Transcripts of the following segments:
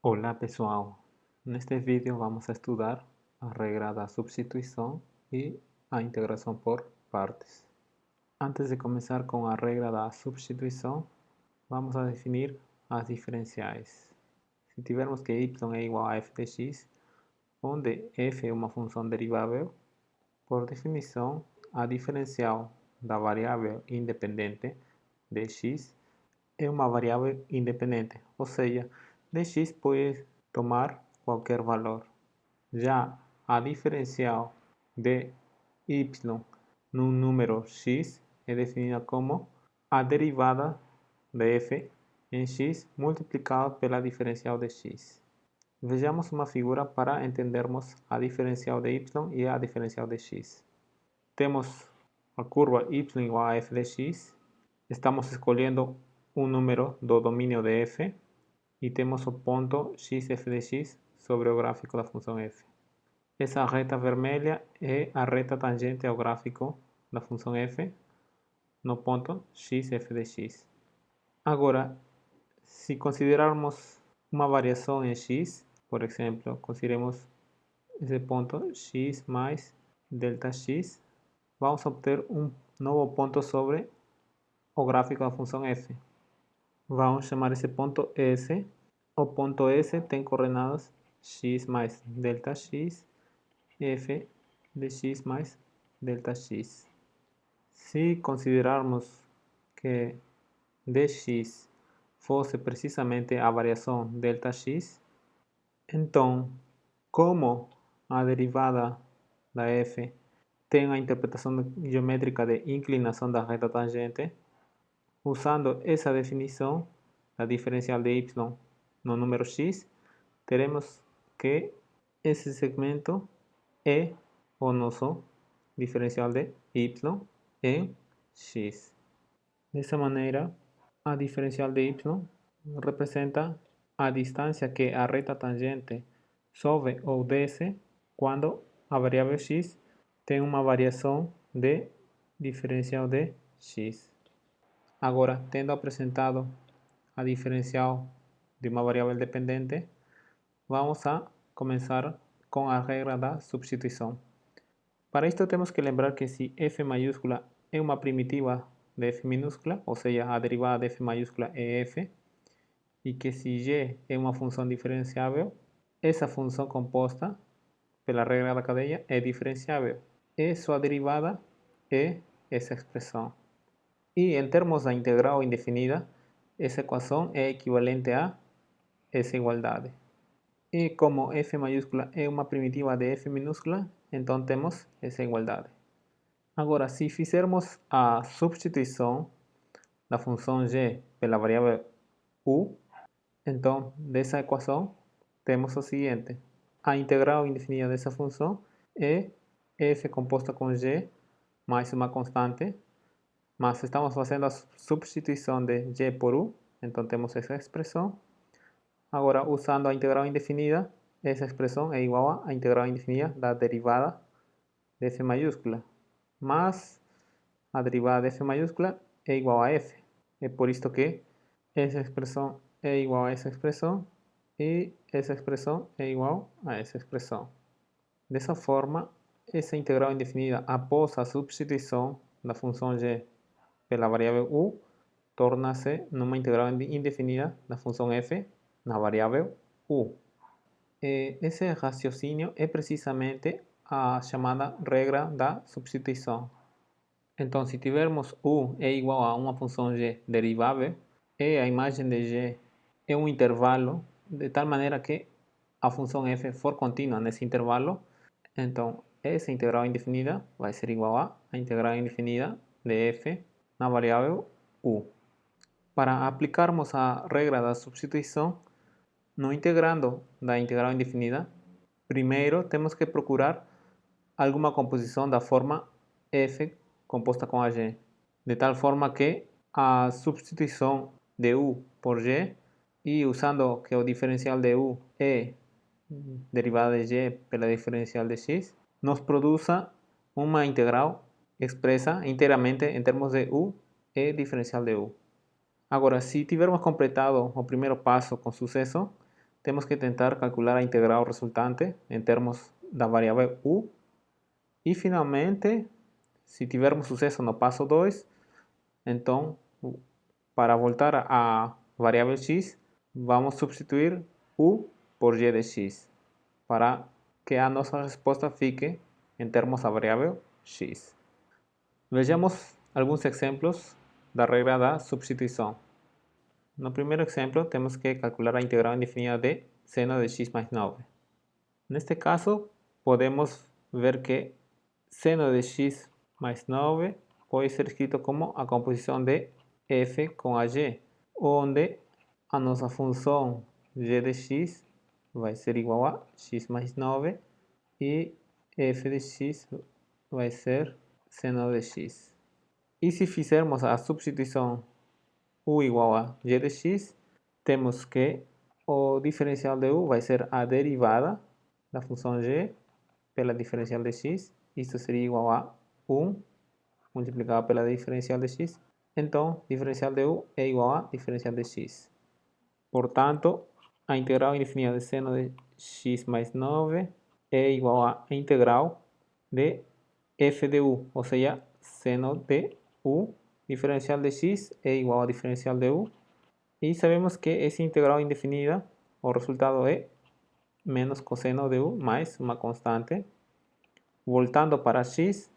Olá pessoal, neste vídeo vamos a estudar a regra da substituição e a integração por partes. Antes de começar com a regra da substituição, vamos a definir as diferenciais. Se tivermos que y é igual a f de x, onde f é uma função derivável, por definição, a diferencial da variável independente dx é uma variável independente, ou seja, dx pode tomar qualquer valor. Já a diferencial de y num número x é definida como a derivada de f em x multiplicado pela diferencial de x. Vejamos uma figura para entendermos a diferencial de y e a diferencial de x. Temos a curva y igual a f de x. Estamos escolhendo um número do domínio de f e temos o ponto x f de x sobre o gráfico da função f. Essa reta vermelha é a reta tangente ao gráfico da função f no ponto x f de x. Agora, se considerarmos uma variação em x, por exemplo, consideremos esse ponto x mais delta x, vamos obter um novo ponto sobre o gráfico da função f. Vamos chamar esse ponto S. O ponto S tem coordenadas x mais delta x, f de x mais delta x. Se considerarmos que dx fosse precisamente a variação delta x, então, como a derivada da f tem a interpretação geométrica de inclinação da reta tangente, usando essa definição da diferencial de y no número x, teremos que esse segmento é o nosso diferencial de y em x. Dessa maneira, a diferencial de y representa a distância que a reta tangente sobe ou desce quando a variável x tem uma variação de diferencial de x. Agora, tendo apresentado a diferencial de uma variável dependente, vamos a começar com a regra da substituição. Para isto temos que lembrar que se f maiúscula é uma primitiva de f minúscula, ou seja, a derivada de f maiúscula é f, e que se g é uma função diferenciável, essa função composta pela regra da cadeia é diferenciável, e sua derivada é essa expressão. E em termos da integral indefinida, essa equação é equivalente a essa igualdade. E como f maiúscula é uma primitiva de f minúscula, então temos essa igualdade. Agora, se fizermos a substituição da função g pela variável u, então dessa equação temos o seguinte: a integral indefinida dessa função é f composta com g mais uma constante, mas estamos fazendo a substituição de g por u, então temos essa expressão. Agora, usando a integral indefinida, essa expressão é igual à integral indefinida da derivada de f maiúscula, mas a derivada de f maiúscula é igual a f. É por isto que essa expressão é igual a essa expressão e essa expressão é igual a essa expressão. Dessa forma, essa integral indefinida após a substituição da função g pela variável u torna-se numa integral indefinida da função f na variável u. Esse raciocínio é precisamente a chamada regra da substituição. Então, se tivermos u é igual a uma função g derivável e a imagem de g é um intervalo, de tal maneira que a função f for contínua nesse intervalo, então essa integral indefinida vai ser igual a integral indefinida de f na variável u. Para aplicarmos a regra da substituição, no integrando da integral indefinida, primeiro temos que procurar alguma composição da forma f composta com a g, de tal forma que a substituição de u por g, e usando que o diferencial de u é derivada de g pela diferencial de x, nos produza uma integral expressa inteiramente em termos de u e diferencial de u. Agora, se tivermos completado o primeiro passo com sucesso, temos que tentar calcular a integral resultante em termos da variável u. E finalmente, se tivermos sucesso no passo 2, então, para voltar à variável x, vamos substituir u por g de x, para que a nossa resposta fique em termos da variável x. Vejamos alguns exemplos da regra da substituição. No primeiro exemplo, temos que calcular a integral indefinida de seno de x mais 9. Neste caso, podemos ver que seno de x mais 9 pode ser escrito como a composição de f com a g, onde a nossa função g de x vai ser igual a x mais 9 e f de x vai ser seno de x. E se fizermos a substituição u igual a g de x, temos que o diferencial de u vai ser a derivada da função g pela diferencial de x. Isso seria igual a 1 multiplicado pela diferencial de x. Então, diferencial de u é igual a diferencial de x. Portanto, a integral indefinida de seno de x mais 9 é igual a integral de f de u, ou seja, seno de u. Diferencial de x é igual a diferencial de u. E sabemos que essa integral indefinida, o resultado é menos cosseno de u mais uma constante. Voltando para x,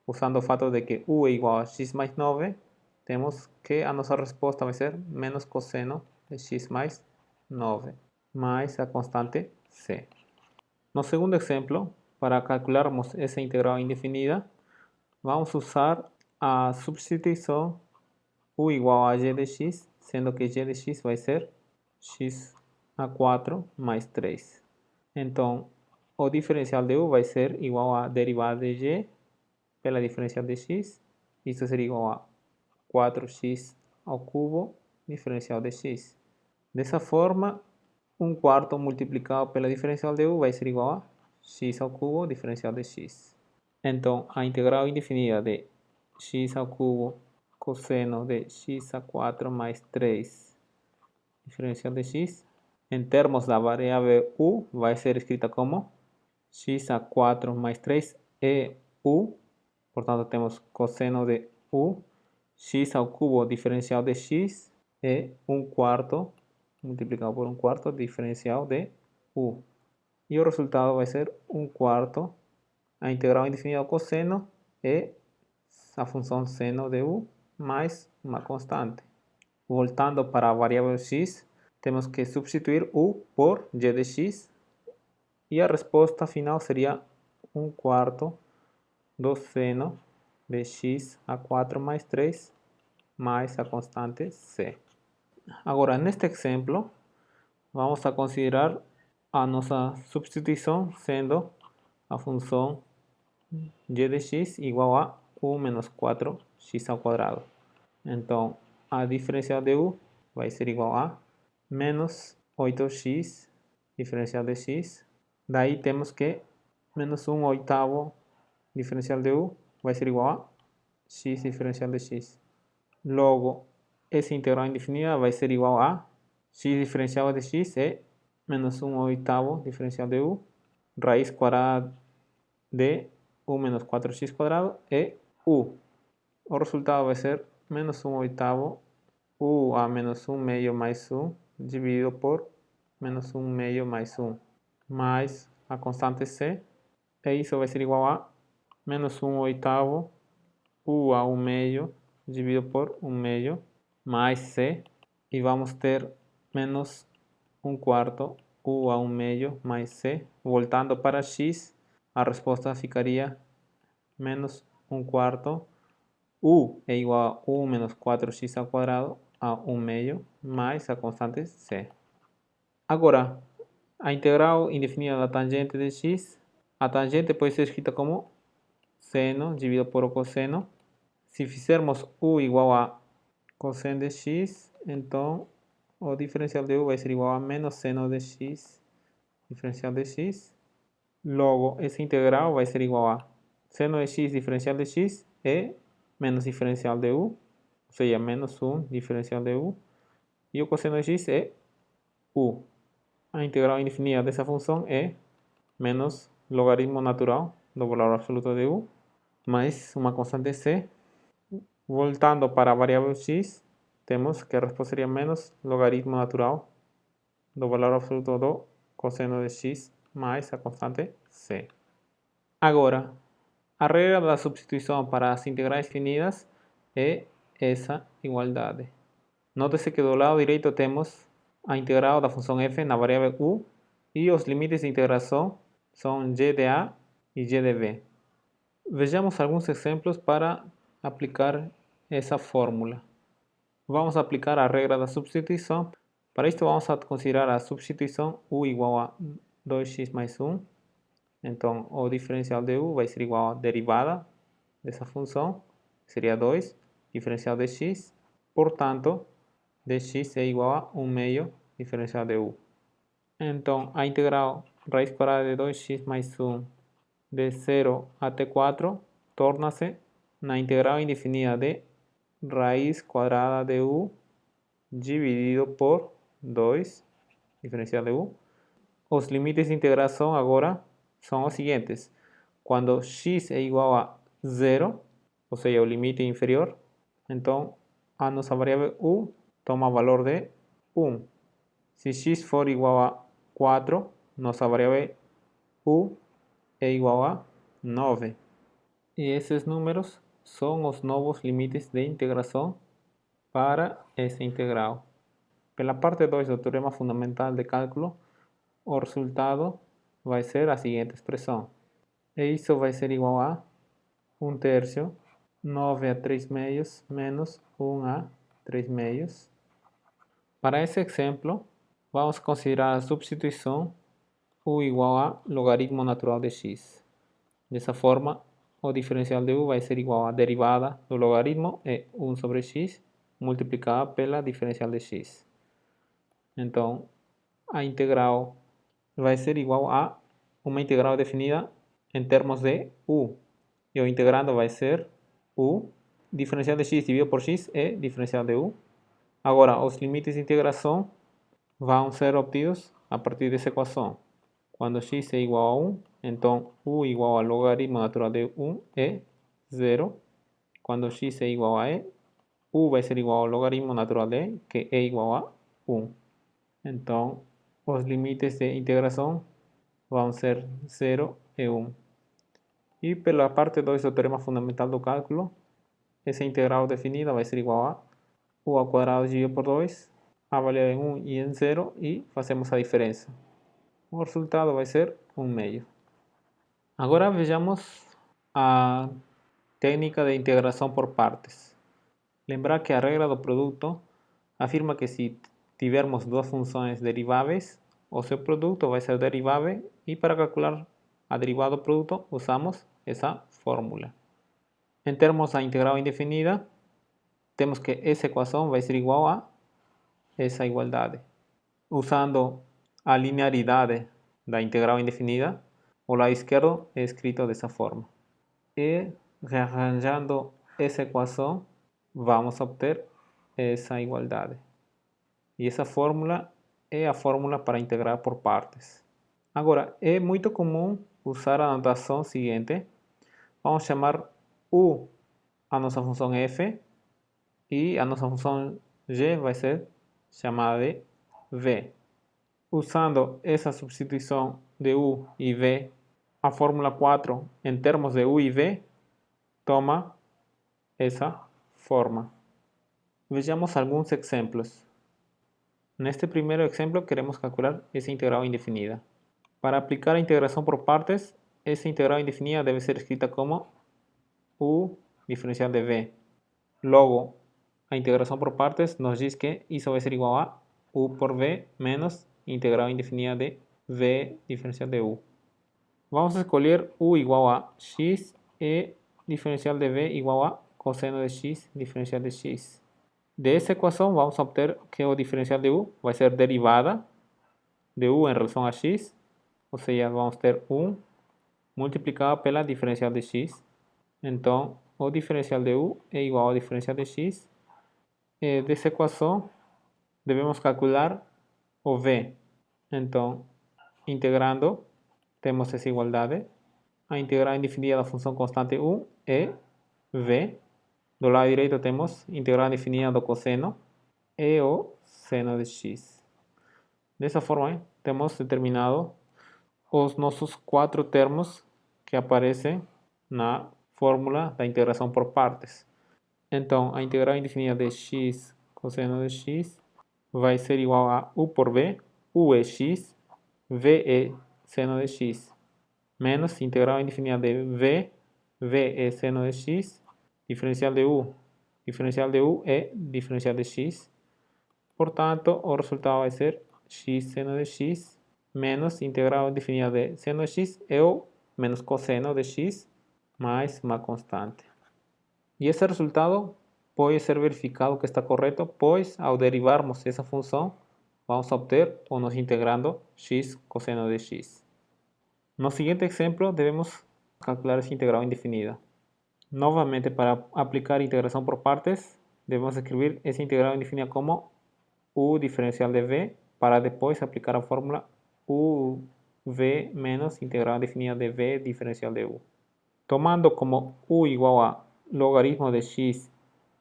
usando o fato de que u é igual a x mais 9, temos que a nossa resposta vai ser menos cosseno de x mais 9, mais a constante c. No segundo exemplo, para calcularmos essa integral indefinida, vamos usar a substituição u igual a g de x, sendo que g de x vai ser x a 4 mais 3. Então, o diferencial de u vai ser igual a derivada de g pela diferencial de x. Isso seria igual a 4x ao cubo diferencial de x. Dessa forma, 1/4 multiplicado pela diferencial de u vai ser igual a x ao cubo diferencial de x. Então, a integral indefinida de x ao cubo cosseno de x a 4 mais 3 diferencial de x, em termos da variável u, vai ser escrita como x a 4 mais 3 é u. Portanto, temos cosseno de u. X ao cubo diferencial de x é 1/4 multiplicado por 1/4 diferencial de u. E o resultado vai ser 1/4. A integral indefinida do cosseno é a função seno de u mais uma constante. Voltando para a variável x, temos que substituir u por g de x. E a resposta final seria 1/4 do seno de x a 4 mais 3 mais a constante c. Agora, neste exemplo, vamos a considerar a nossa substituição sendo a função g de x igual a u menos 4x ao quadrado. Então, a diferencial de u vai ser igual a menos 8x diferencial de x. Daí temos que menos 1/8 diferencial de u vai ser igual a x diferencial de x. Logo, essa integral indefinida vai ser igual a x diferencial de x é menos 1/8 diferencial de u. Raiz quadrada de u menos 4x quadrado é u. O resultado vai ser menos 1/8 u a menos 1 meio mais 1 dividido por menos 1 meio mais 1 mais a constante c. E isso vai ser igual a menos 1/8 u a 1 meio dividido por 1 meio mais c. E vamos ter menos 1/4 u a 1 meio mais c. Voltando para x, a resposta ficaria menos 1/4 u é igual a 1 menos 4x ao quadrado a 1 meio mais a constante c. Agora, a integral indefinida da tangente de x, a tangente pode ser escrita como seno dividido por o cosseno. Se fizermos u igual a cosseno de x, então o diferencial de u vai ser igual a menos seno de x diferencial de x. Logo, essa integral vai ser igual a seno de x diferencial de x é menos diferencial de u, ou seja, menos 1 diferencial de u. E o cosseno de x é u. a integral indefinida dessa função é menos logaritmo natural do valor absoluto de u, mais uma constante c. Voltando para a variável x, temos que a resposta seria menos logaritmo natural do valor absoluto do cosseno de x mais a constante c. Agora, a regra da substituição para as integrais definidas é essa igualdade. Note-se que do lado direito temos a integral da função f na variável u e os limites de integração são g de a e g de b. Vejamos alguns exemplos para aplicar essa fórmula. Vamos aplicar a regra da substituição. Para isto vamos a considerar a substituição u igual a 2x mais 1. Então o diferencial de u vai ser igual à derivada dessa função, seria 2, diferencial de x. Portanto, dx é igual a 1 meio diferencial de u. Então a integral raiz quadrada de 2x mais 1 de 0 até 4 torna-se na integral indefinida de raiz quadrada de u dividido por 2, diferencial de u. Os limites de integração agora são os seguintes. Quando x é igual a 0, ou seja, o limite inferior, então a nossa variável u toma valor de 1. Se x for igual a 4, nossa variável u é igual a 9. E esses números são os novos limites de integração para essa integral. Pela parte 2 do teorema fundamental de cálculo, o resultado vai ser a seguinte expressão. E isso vai ser igual a 1 terço, 9 a 3 meios, menos 1 a 3 meios. Para esse exemplo, vamos considerar a substituição u igual a logaritmo natural de x. Dessa forma, o diferencial de u vai ser igual à derivada do logaritmo, é 1 sobre x, multiplicada pela diferencial de x. Então, a integral vai ser igual a uma integral definida em termos de u. E o integrando vai ser u, diferencial de x dividido por x é diferencial de u. Agora, os limites de integração vão ser obtidos a partir dessa equação. Quando x é igual a 1, então u igual ao logaritmo natural de 1 é 0. Quando x é igual a e, u vai ser igual ao logaritmo natural de e, que é igual a 1. Então, os limites de integração vão ser 0 e 1. E pela parte 2 do teorema fundamental do cálculo, essa integral definida vai ser igual a u ao quadrado dividido por 2, avaliado em 1 e em 0, e fazemos a diferença. O resultado vai ser 1 meio. Agora vejamos a técnica de integração por partes. Lembrar que a regra do produto afirma que se tivermos duas funções deriváveis, o seu produto vai ser derivável, e para calcular a derivada do produto usamos essa fórmula. Em termos da integral indefinida, temos que essa equação vai ser igual a essa igualdade. Usando a linearidade da integral indefinida, o lado esquerdo é escrito dessa forma. E rearranjando essa equação, vamos obter essa igualdade. E essa fórmula é a fórmula para integrar por partes. Agora, é muito comum usar a notação seguinte. Vamos chamar u a nossa função f e a nossa função g vai ser chamada de v. Usando essa substituição de u e v, a fórmula 4 em termos de u e v toma essa forma. Vejamos alguns exemplos. Neste primeiro exemplo queremos calcular essa integral indefinida. Para aplicar a integração por partes, essa integral indefinida deve ser escrita como u diferencial de v. Logo, a integração por partes nos diz que isso vai ser igual a u por v menos integral indefinida de v diferencial de u. Vamos a escolher u igual a x e diferencial de v igual a cosseno de x diferencial de x. De essa equação vamos obter que o diferencial de u vai ser derivada de u em relação a x, ou seja, vamos ter 1 multiplicado pela diferencial de x. Então, o diferencial de u é igual ao diferencial de x. Dessa equação devemos calcular o v. Então, integrando, temos essa igualdade. A integral indefinida da função constante 1 é v. Do lado direito temos integral indefinida do cosseno e o seno de x. Dessa forma, temos determinado os nossos 4 termos que aparecem na fórmula da integração por partes. Então, a integral indefinida de x cosseno de x vai ser igual a u por v. U é x, v é seno de x, menos integral indefinida de v. V é seno de x, diferencial de u. Diferencial de u é diferencial de x. Portanto, o resultado vai ser x seno de x menos integral indefinida de seno de x é o menos cosseno de x mais uma constante. E esse resultado pode ser verificado que está correto, pois ao derivarmos essa função, vamos obter o nos integrando x cosseno de x. No siguiente exemplo, devemos calcular essa integral indefinida. Novamente, para aplicar integração por partes, devemos escrever essa integral indefinida como u diferencial de v, para depois aplicar a fórmula uv menos integral indefinida de v diferencial de u. Tomando como u igual a logaritmo de x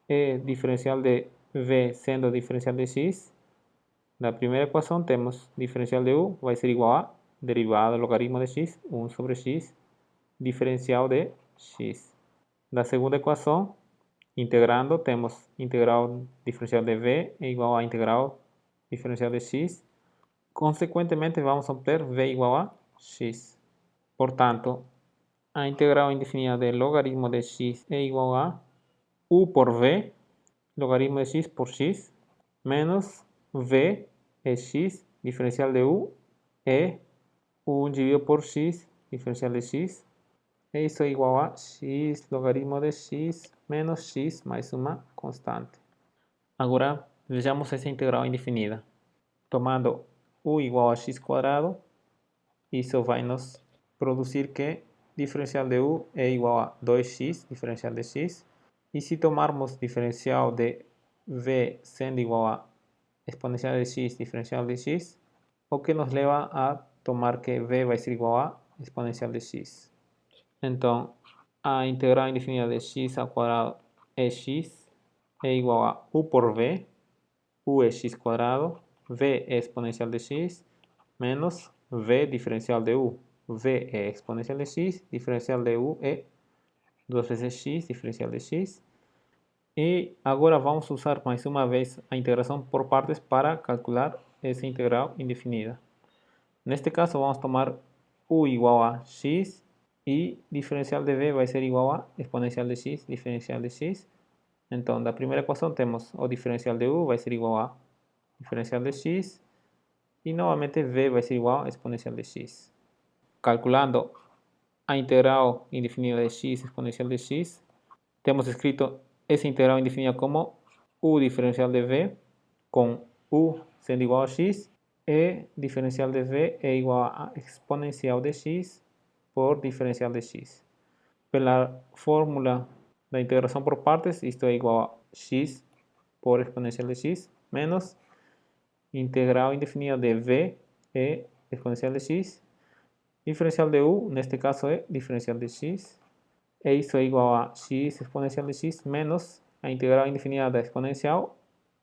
e diferencial de v sendo diferencial de x, na primeira equação temos diferencial de u vai ser igual a derivada do logaritmo de x, 1 sobre x, diferencial de x. Na segunda equação, integrando, temos integral diferencial de v é igual a integral diferencial de x. Consequentemente, vamos obter v igual a x. Portanto, a integral indefinida de logaritmo de x é igual a u por v, logaritmo de x por x, menos v é x, diferencial de u é 1 dividido por x, diferencial de x. E isso é igual a x logaritmo de x menos x mais uma constante. Agora, vejamos essa integral indefinida. Tomando u igual a x quadrado, isso vai nos produzir que diferencial de u é igual a 2x, diferencial de x. E se tomarmos diferencial de v sendo igual a exponencial de x, diferencial de x, o que nos leva a tomar que v vai ser igual a exponencial de x. Então, a integral indefinida de x ao quadrado é x, é igual a u por v, u é x quadrado, v é exponencial de x, menos v diferencial de u. V é exponencial de x, diferencial de u é 2 vezes x, diferencial de x. E agora vamos usar mais uma vez a integração por partes para calcular essa integral indefinida. Neste caso, vamos tomar u igual a x e diferencial de v vai ser igual a exponencial de x, diferencial de x. Então, da primeira equação temos o diferencial de u vai ser igual a diferencial de x e novamente v vai ser igual a exponencial de x. Calculando a integral indefinida de x exponencial de x, temos escrito essa integral indefinida como u diferencial de v com u sendo igual a x e diferencial de v é igual a exponencial de x por diferencial de x. Pela fórmula da integração por partes, isto é igual a x por exponencial de x menos integral indefinida de v é exponencial de x, diferencial de u, neste caso é diferencial de x, e isso é igual a x exponencial de x menos a integral indefinida da exponencial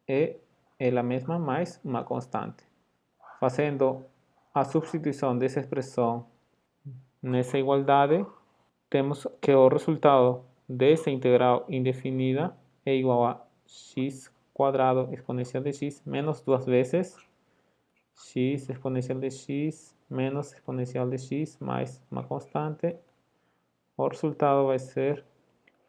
é a mesma mais uma constante. Fazendo a substituição dessa expressão nessa igualdade, temos que o resultado dessa integral indefinida é igual a x quadrado exponencial de x menos 2 vezes x exponencial de x menos exponencial de x mais uma constante. O resultado vai ser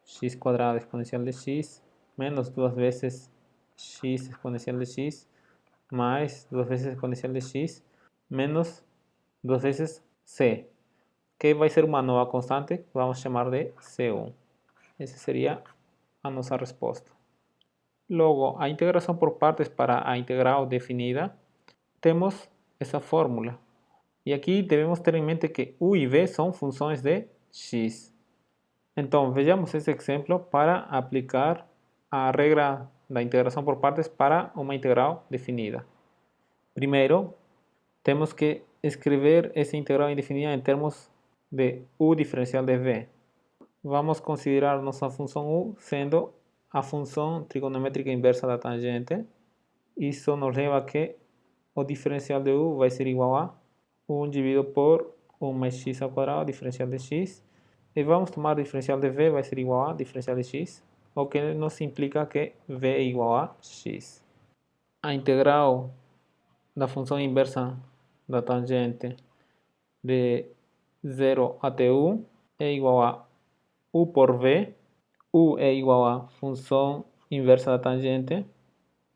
x quadrado exponencial de x menos 2 vezes x exponencial de x mais 2 vezes exponencial de x menos 2 vezes c, que vai ser uma nova constante que vamos chamar de C1. Essa seria a nossa resposta. Logo, a integração por partes para a integral definida, temos essa fórmula. E aqui devemos ter em mente que u e v são funções de x. Então, vejamos esse exemplo para aplicar a regra da integração por partes para uma integral definida. Primeiro, temos que escrever essa integral indefinida em termos de u diferencial de v. Vamos considerar nossa função u sendo a função trigonométrica inversa da tangente. Isso nos leva a que o diferencial de u vai ser igual a 1 dividido por 1 mais x ao quadrado, diferencial de x. E vamos tomar o diferencial de v, vai ser igual a diferencial de x, o que nos implica que v é igual a x. A integral da função inversa da tangente de 0 até u é igual a u por v. U é igual a função inversa da tangente,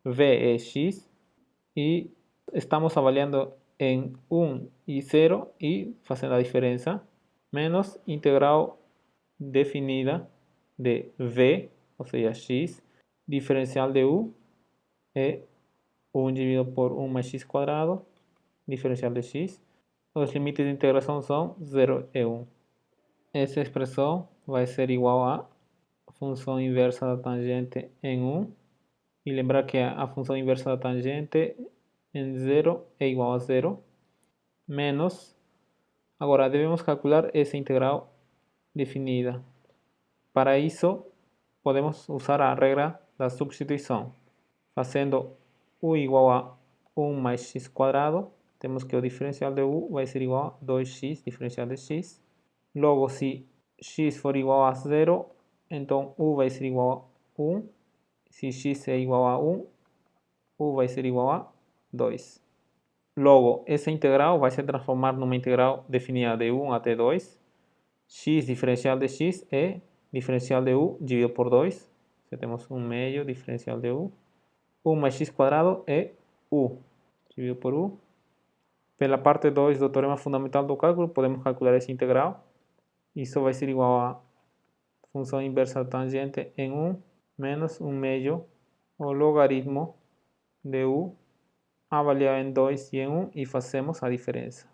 v é x, e estamos avaliando em 1 e 0 e fazendo a diferença, menos integral definida de v, ou seja, x, diferencial de u é 1 dividido por 1 mais x quadrado, diferencial de x. Os limites de integração são 0 e 1. Essa expressão vai ser igual a função inversa da tangente em 1. E lembrar que a função inversa da tangente em 0 é igual a 0. Menos. Agora devemos calcular essa integral definida. Para isso, podemos usar a regra da substituição. Fazendo u igual a 1 mais x quadrado, temos que o diferencial de u vai ser igual a 2x, diferencial de x. Logo, se x for igual a 0, então u vai ser igual a 1. Se x é igual a 1, u vai ser igual a 2. Logo, essa integral vai se transformar numa integral definida de 1 até 2. X diferencial de x é diferencial de u dividido por 2. Então, temos 1 meio diferencial de u. 1 mais x quadrado é u dividido por u. Pela parte 2 do teorema fundamental do cálculo, podemos calcular essa integral. Isso vai ser igual a função inversa da tangente em 1 menos 1 meio o logaritmo de u avaliado em 2 e em 1 e fazemos a diferença.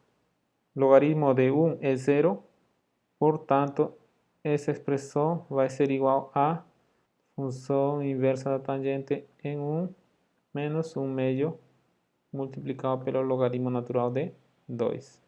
Logaritmo de 1 é 0, portanto, essa expressão vai ser igual a função inversa da tangente em 1 menos 1 meio multiplicado pelo logaritmo natural de 2.